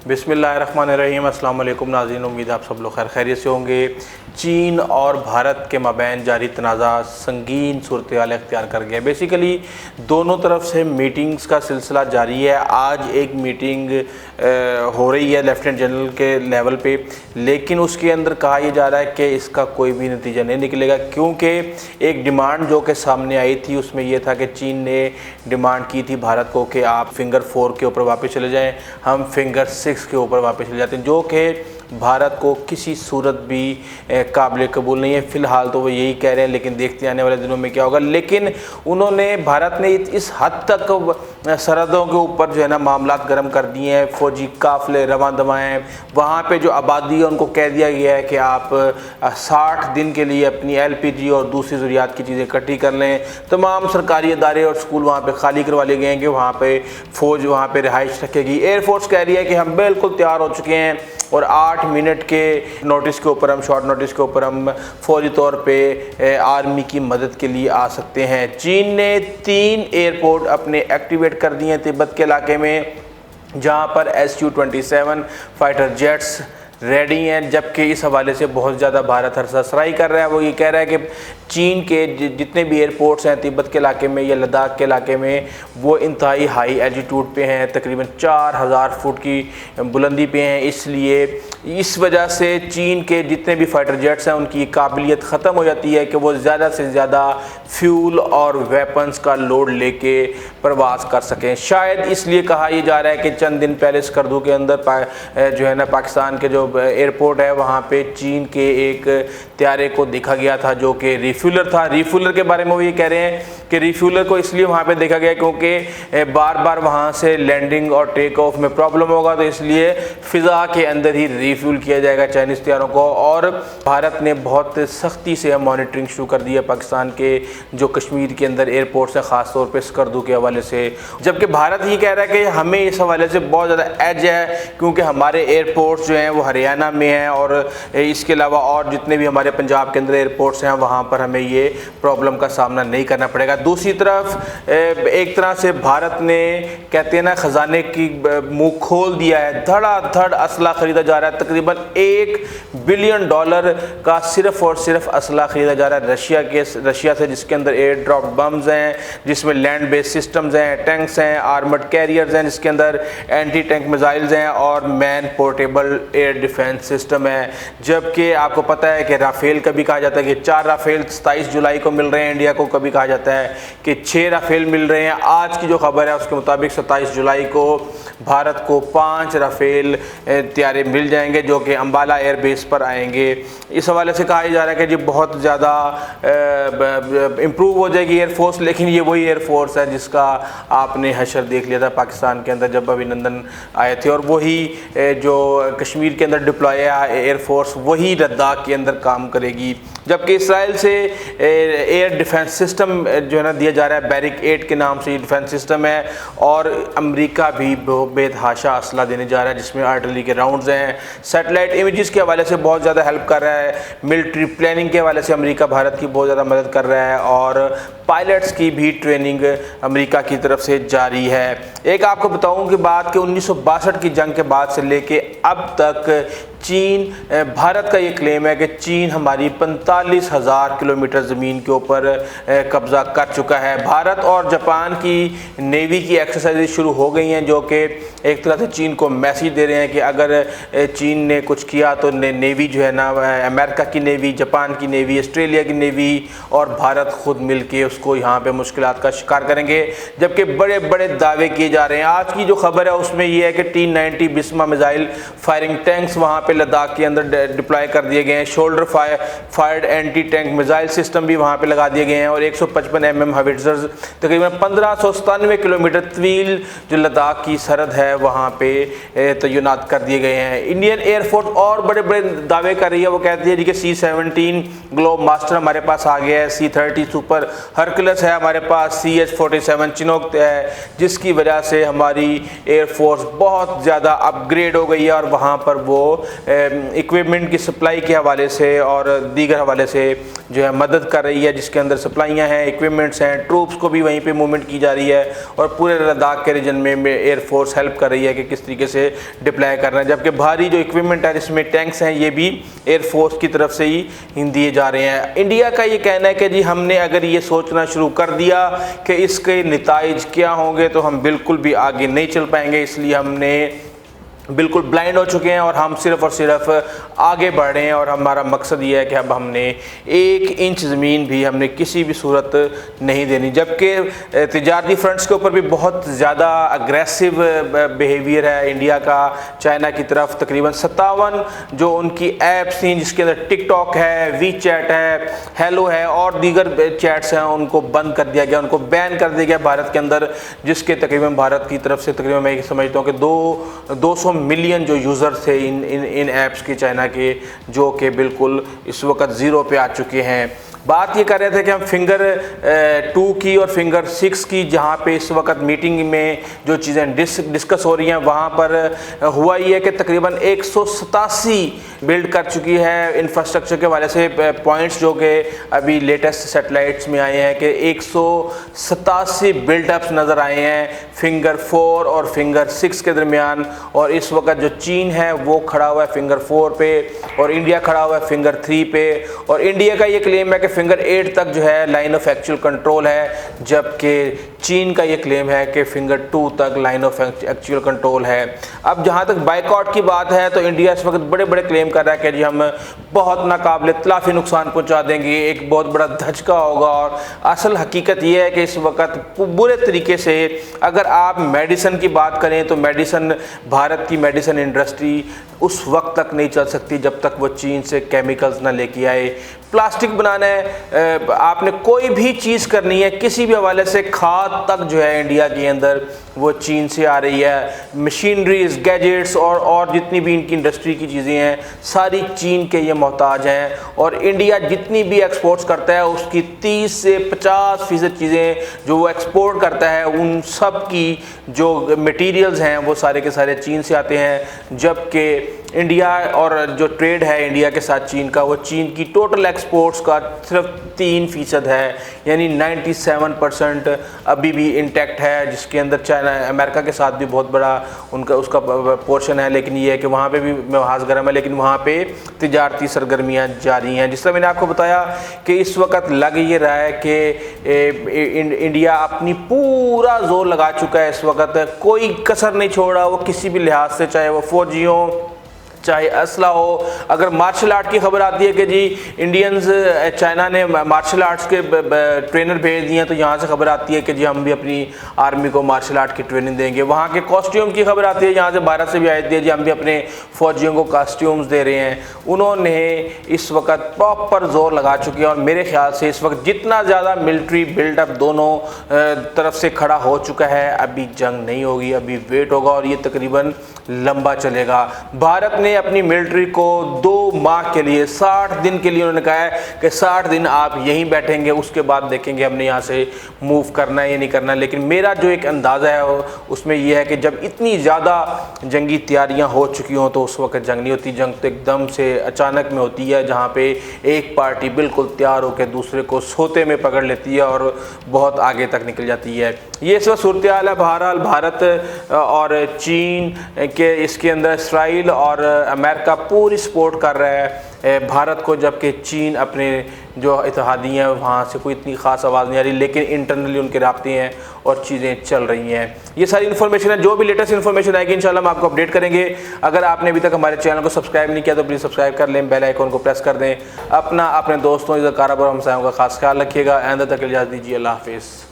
بسم اللہ الرحمن الرحیم۔ السلام علیکم ناظرین، امید آپ سب لوگ خیر خیریت سے ہوں گے۔ چین اور بھارت کے مابین جاری تنازع سنگین صورتحال اختیار کر گیا۔ بیسیکلی دونوں طرف سے میٹنگز کا سلسلہ جاری ہے۔ آج ایک میٹنگ ہو رہی ہے لیفٹیننٹ جنرل کے لیول پہ، لیکن اس کے اندر کہا یہ جا رہا ہے کہ اس کا کوئی بھی نتیجہ نہیں نکلے گا، کیونکہ ایک ڈیمانڈ جو کہ سامنے آئی تھی اس میں یہ تھا کہ چین نے ڈیمانڈ کی تھی بھارت کو کہ آپ فنگر 4 کے اوپر واپس چلے جائیں، ہم فنگر 6 کے اوپر واپس چلے جاتے ہیں، جو کہ بھارت کو کسی صورت بھی قابل قبول نہیں ہے۔ فی الحال تو وہ یہی کہہ رہے ہیں، لیکن دیکھتے ہیں آنے والے دنوں میں کیا ہوگا۔ لیکن بھارت نے اس حد تک سرحدوں کے اوپر جو ہے نا معاملات گرم کر دیے ہیں، فوجی قافلے رواں دواں ہیں، وہاں پہ جو آبادی ہے ان کو کہہ دیا گیا ہے کہ آپ 60 دن کے لیے اپنی LPG اور دوسری ضروریات کی چیزیں اکٹھی کر لیں۔ تمام سرکاری ادارے اور اسکول وہاں پہ خالی کروا لیے گئے ہیں کہ وہاں پہ فوج وہاں پہ رہائش رکھے گی۔ ایئر فورس کہہ رہی ہے کہ ہم بالکل تیار ہو چکے ہیں اور 8 منٹ کے نوٹس کے اوپر شارٹ نوٹس کے اوپر ہم فوجی طور پہ آرمی کی مدد کے لیے آ سکتے ہیں۔ چین نے 3 ایئرپورٹ اپنے ایکٹیویٹ کر دیے ہیں تبت کے علاقے میں، جہاں پر Su-27 فائٹر جیٹس ریڈی ہیں، جبکہ اس حوالے سے بہت زیادہ بھارت ہرسہ سرائی کر رہا ہے۔ وہ یہ کہہ رہا ہے کہ چین کے جتنے بھی ایئرپورٹس ہیں تبت کے علاقے میں یا لداخ کے علاقے میں، وہ انتہائی ہائی ایلٹیٹیوڈ پہ ہیں، تقریباً 4000 فٹ کی بلندی پہ ہیں، اس لیے اس وجہ سے چین کے جتنے بھی فائٹر جیٹس ہیں ان کی قابلیت ختم ہو جاتی ہے کہ وہ زیادہ سے زیادہ فیول اور ویپنز کا لوڈ لے کے پرواز کر سکیں۔ شاید اس لیے کہا یہ جا رہا ہے کہ چند دن پہلے اسکردو کے اندر جو ہے نا پاکستان کے جو ایئرپورٹ ہے وہاں پہ چین کے ایک طیارے کو دیکھا گیا تھا جو کہ ریفیولر تھا۔ ریفیولر کے بارے میں وہ یہ کہہ رہے ہیں کہ ریفیولر کو اس لیے وہاں پہ دیکھا گیا کیونکہ بار بار وہاں سے لینڈنگ اور ٹیک آف میں پرابلم ہوگا، تو اس لیے فضا کے اندر ہی ریفیول کیا جائے گا چائنیز طیاروں کو۔ اور بھارت نے بہت سختی سے مانیٹرنگ شروع کر دی ہے پاکستان کے جو کشمیر کے اندر ایئرپورٹس ہیں، خاص طور پہ اسکردو کے حوالے سے، جبکہ بھارت یہ کہہ رہا ہے کہ ہمیں اس حوالے سے بہت زیادہ ایج ہے کیونکہ ہمارے ایئرپورٹس جو ہیں وہ ہریانہ میں ہیں، اور اس کے علاوہ اور جتنے بھی ہمارے پنجاب کے اندر ایئرپورٹس ہیں وہاں پر ہمیں یہ پرابلم کا سامنا نہیں کرنا پڑے گا۔ دوسری طرف ایک طرح سے بھارت نے کہتے ہیں نا خزانے کی منہ کھول دیا ہے، دھڑا دھڑ اسلحہ خریدا جا رہا ہے، تقریباً $1 بلین کا صرف اور صرف اسلحہ خریدا جا رہا ہے رشیا سے، جس کے اندر ایئر ڈراپ بمز ہیں، جس میں لینڈ بیس سسٹمز ہیں، ٹینکس ہیں، آرمڈ کیریئرز ہیں جس کے اندر اینٹی ٹینک میزائلز ہیں، اور مین پورٹیبل ایئر ڈیفنس سسٹم ہے۔ جبکہ آپ کو پتہ ہے کہ رافیل کا بھی کہا جاتا ہے کہ 4 رافیل 27 جولائی کو مل رہے ہیں انڈیا کو، کبھی کہا جاتا ہے کہ 6 رافیل مل رہے ہیں۔ آج کی جو خبر ہے اس کے مطابق 27 جولائی کو بھارت کو 5 رافیل طیارے مل جائیں گے جو کہ امبالہ ایئر بیس پر آئیں گے۔ اس حوالے سے کہا جا رہا ہے کہ جی بہت زیادہ امپروو ہو جائے گی ایئر فورس، لیکن یہ وہی ایئر فورس ہے جس کا آپ نے حشر دیکھ لیا تھا پاکستان کے اندر جب ابھینندن آئے تھے، اور وہی جو کشمیر کے اندر ڈپلوائے ایئر فورس وہی لداخ کے اندر کام کرے گی۔ جبکہ اسرائیل سے ایئر ڈیفنس سسٹم جو ہے نا دیا جا رہا ہے، بیرک 8 کے نام سے یہ ڈیفنس سسٹم ہے، اور امریکہ بھی بے تحاشا اسلحہ دینے جا رہا ہے جس میں آرٹلری کے راؤنڈز ہیں، سیٹلائٹ امیجز کے حوالے سے بہت زیادہ ہیلپ کر رہا ہے، ملٹری پلاننگ کے حوالے سے امریکہ بھارت کی بہت زیادہ مدد کر رہا ہے، اور پائلٹس کی بھی ٹریننگ امریکہ کی طرف سے جاری ہے۔ ایک آپ کو بتاؤں کہ بات کہ 1962 کی جنگ کے بعد سے لے کے اب تک بھارت کا یہ کلیم ہے کہ چین ہماری 45,000 کلومیٹر زمین کے اوپر قبضہ کر چکا ہے۔ بھارت اور جاپان کی نیوی کی ایکسرسائز شروع ہو گئی ہیں جو کہ ایک طرح سے چین کو میسیج دے رہے ہیں کہ اگر چین نے کچھ کیا تو نیوی جو ہے نا امریکہ کی نیوی، جاپان کی نیوی، آسٹریلیا کی نیوی اور بھارت خود مل کے اس کو یہاں پہ مشکلات کا شکار کریں گے، جبکہ بڑے بڑے دعوے کیے جا رہے ہیں۔ آج کی جو خبر ہے اس میں یہ ہے کہ T-90 بسما میزائل فائرنگ ٹینکس وہاں پہ لداخ کے اندر ڈپلائے کر دیے گئے ہیں، shoulder fired anti tank missile system بھی وہاں پہ لگا دیے گئے ہیں، اور 155 mm ہاویٹزرز تقریباً 1597 کلومیٹر طویل جو لداخ کی سرحد ہے وہاں پہ تعینات کر دیے گئے ہیں۔ انڈین ایئر فورس اور بڑے بڑے دعوے کر رہی ہے، وہ کہتی ہے جی کہ C-17 گلوب ماسٹر ہمارے پاس آ گیا ہے، C-30 سپر ہرکلس ہے ہمارے پاس، CH-47 چنوک ہے، جس کی وجہ سے ہماری ایئر فورس بہت زیادہ اپ گریڈ ہو گئی ہے اور وہاں پر وہ اکوپمنٹ کی سپلائی کے حوالے سے اور دیگر حوالے سے جو ہے مدد کر رہی ہے، جس کے اندر سپلائیاں ہیں، اکوپمنٹس ہیں، ٹروپس کو بھی وہیں پہ موومنٹ کی جا رہی ہے اور پورے لداخ کے ریجن میں ایئر فورس ہیلپ کر رہی ہے کہ کس طریقے سے ڈپلائی کرنا ہے، جبکہ بھاری جو اکوپمنٹ ہے جس میں ٹینکس ہیں یہ بھی ایئر فورس کی طرف سے ہی دیے جا رہے ہیں۔ انڈیا کا یہ کہنا ہے کہ جی ہم نے اگر یہ سوچنا شروع کر دیا کہ اس کے نتائج کیا ہوں گے تو ہم بالکل بھی آگے نہیں چل پائیں گے، اس لیے ہم نے بالکل بلائنڈ ہو چکے ہیں اور ہم صرف اور صرف آگے بڑھ رہے ہیں اور ہمارا مقصد یہ ہے کہ اب ہم نے 1 انچ زمین بھی ہم نے کسی بھی صورت نہیں دینی، جبکہ تجارتی فرنٹس کے اوپر بھی بہت زیادہ اگریسو بیہیویئر ہے انڈیا کا چائنا کی طرف۔ تقریباً 57 جو ان کی ایپس تھیں جس کے اندر ٹک ٹاک ہے، وی چیٹ ہے، ہیلو ہے اور دیگر چیٹس ہیں، ان کو بند کر دیا گیا، ان کو بین کر دیا گیا بھارت کے اندر، جس کے تقریباً بھارت کی طرف سے تقریباً میں یہ سمجھتا ہوں کہ 200 ملین جو یوزر تھے ان ایپس کے چائنا کے، جو کہ بالکل اس وقت زیرو پہ آ چکے ہیں۔ بات یہ کر رہے تھے کہ ہم فنگر 2 کی اور فنگر 6 کی جہاں پہ اس وقت میٹنگ میں جو چیزیں ڈسکس ہو رہی ہیں وہاں پر ہوا یہ ہے کہ تقریباً 187 بلڈ کر چکی ہے انفراسٹرکچر کے والے سے پوائنٹس، جو کہ ابھی لیٹسٹ سیٹلائٹس میں آئے ہیں کہ 187 بلڈ اپس نظر آئے ہیں فنگر 4 اور فنگر 6 کے درمیان، اور اس وقت جو چین ہے وہ کھڑا ہوا ہے فنگر 4 پہ اور انڈیا کھڑا ہوا ہے فنگر 3 پہ، اور انڈیا کا یہ کلیم ہے کہ فنگر 8 تک جو ہے لائن آف ایکچوئل کنٹرول ہے، جبکہ چین کا یہ کلیم ہے کہ فنگر 2 تک لائن آف ایکچوئل کنٹرول ہے۔ اب جہاں تک بائیکاٹ کی بات ہے تو انڈیا اس وقت بڑے بڑے کلیم کر رہا ہے کہ جی ہم بہت ناقابل تلافی نقصان پہنچا دیں گے، ایک بہت بڑا دھچکا ہوگا، اور اصل حقیقت یہ ہے کہ اس وقت برے طریقے سے اگر آپ میڈیسن کی بات کریں تو بھارت کی میڈیسن انڈسٹری اس وقت تک نہیں چل سکتی جب تک وہ چین سے کیمیکلز نہ لے کے آئے۔ پلاسٹک بنانا ہے، آپ نے کوئی بھی چیز کرنی ہے کسی بھی حوالے سے، کھاد تک جو ہے انڈیا کے اندر وہ چین سے آ رہی ہے، مشینریز، گیجٹس اور جتنی بھی ان کی انڈسٹری کی چیزیں ہیں ساری چین کے یہ محتاج ہیں، اور انڈیا جتنی بھی ایکسپورٹس کرتا ہے اس کی 30 سے 50% چیزیں جو وہ ایکسپورٹ کرتا ہے ان سب کی جو میٹیریلز ہیں وہ سارے کے سارے چین سے آتے ہیں، جبکہ انڈیا اور جو ٹریڈ ہے انڈیا کے ساتھ چین کا وہ چین کی ٹوٹل ایکسپورٹس کا صرف 3% ہے، یعنی 97% ابھی بھی انٹیکٹ ہے، جس کے اندر چائنا امریکہ کے ساتھ بھی بہت بڑا اس کا پورشن ہے، لیکن یہ ہے کہ وہاں پہ بھی محاذ گرم ہے، لیکن وہاں پہ تجارتی سرگرمیاں جاری ہیں۔ جس طرح میں نے آپ کو بتایا کہ اس وقت لگ یہ رہا ہے کہ انڈیا اپنی پورا زور لگا چکا ہے، اس وقت کوئی کسر نہیں چھوڑ رہا وہ کسی بھی لحاظ سے، چاہے وہ فوجی ہوں چاہے اسلحہ ہو۔ اگر مارشل آرٹ کی خبر آتی ہے کہ جی انڈینز چائنا نے مارشل آرٹس کے ٹرینر بھیج دیے ہیں، تو یہاں سے خبر آتی ہے کہ جی ہم بھی اپنی آرمی کو مارشل آرٹ کی ٹریننگ دیں گے۔ وہاں کے کاسٹیوم کی خبر آتی ہے یہاں سے بھارت سے بھی آئی تھی، جی ہم بھی اپنے فوجیوں کو کاسٹیومز دے رہے ہیں۔ انہوں نے اس وقت پراپر زور لگا چکے ہیں، اور میرے خیال سے اس وقت جتنا زیادہ ملٹری بلڈ اپ دونوں طرف سے کھڑا ہو چکا ہے، ابھی جنگ نہیں ہوگی، ابھی ویٹ ہوگا اور یہ تقریباً لمبا چلے گا۔ بھارت نے اپنی ملٹری کو 2 ماہ کے لیے 60 دن کے لیے انہوں نے کہا ہے کہ 60 دن آپ یہیں بیٹھیں گے، اس کے بعد دیکھیں گے ہم نے یہاں سے موو کرنا ہے یا نہیں کرنا۔ لیکن میرا جو ایک اندازہ ہے اس میں یہ ہے کہ جب اتنی زیادہ جنگی تیاریاں ہو چکی ہوں تو اس وقت جنگ نہیں ہوتی، جنگ تو ایک دم سے اچانک میں ہوتی ہے، جہاں پہ ایک پارٹی بالکل تیار ہو کے دوسرے کو سوتے میں پکڑ لیتی ہے اور بہت آگے تک نکل جاتی ہے۔ یہ اس وقت صورتحال ہے۔ بہرحال بھارت اور چین کے اس کے اندر اسرائیل اور امریکہ پوری سپورٹ کر رہا ہے بھارت کو، جبکہ چین اپنے جو اتحادی ہیں وہاں سے کوئی اتنی خاص آواز نہیں آ رہی، لیکن انٹرنلی ان کے رابطے ہیں اور چیزیں چل رہی ہیں۔ یہ ساری انفارمیشن ہے، جو بھی لیٹسٹ انفارمیشن آئے گی انشاءاللہ ہم آپ کو اپڈیٹ کریں گے۔ اگر آپ نے ابھی تک ہمارے چینل کو سبسکرائب نہیں کیا تو پلیز سبسکرائب کر لیں، بیل آئیکن کو پریس کر دیں۔ اپنے دوستوں، اپنے خاص خیال رکھیے گا۔ آئندہ تک اجازت دیجیے، اللہ حافظ۔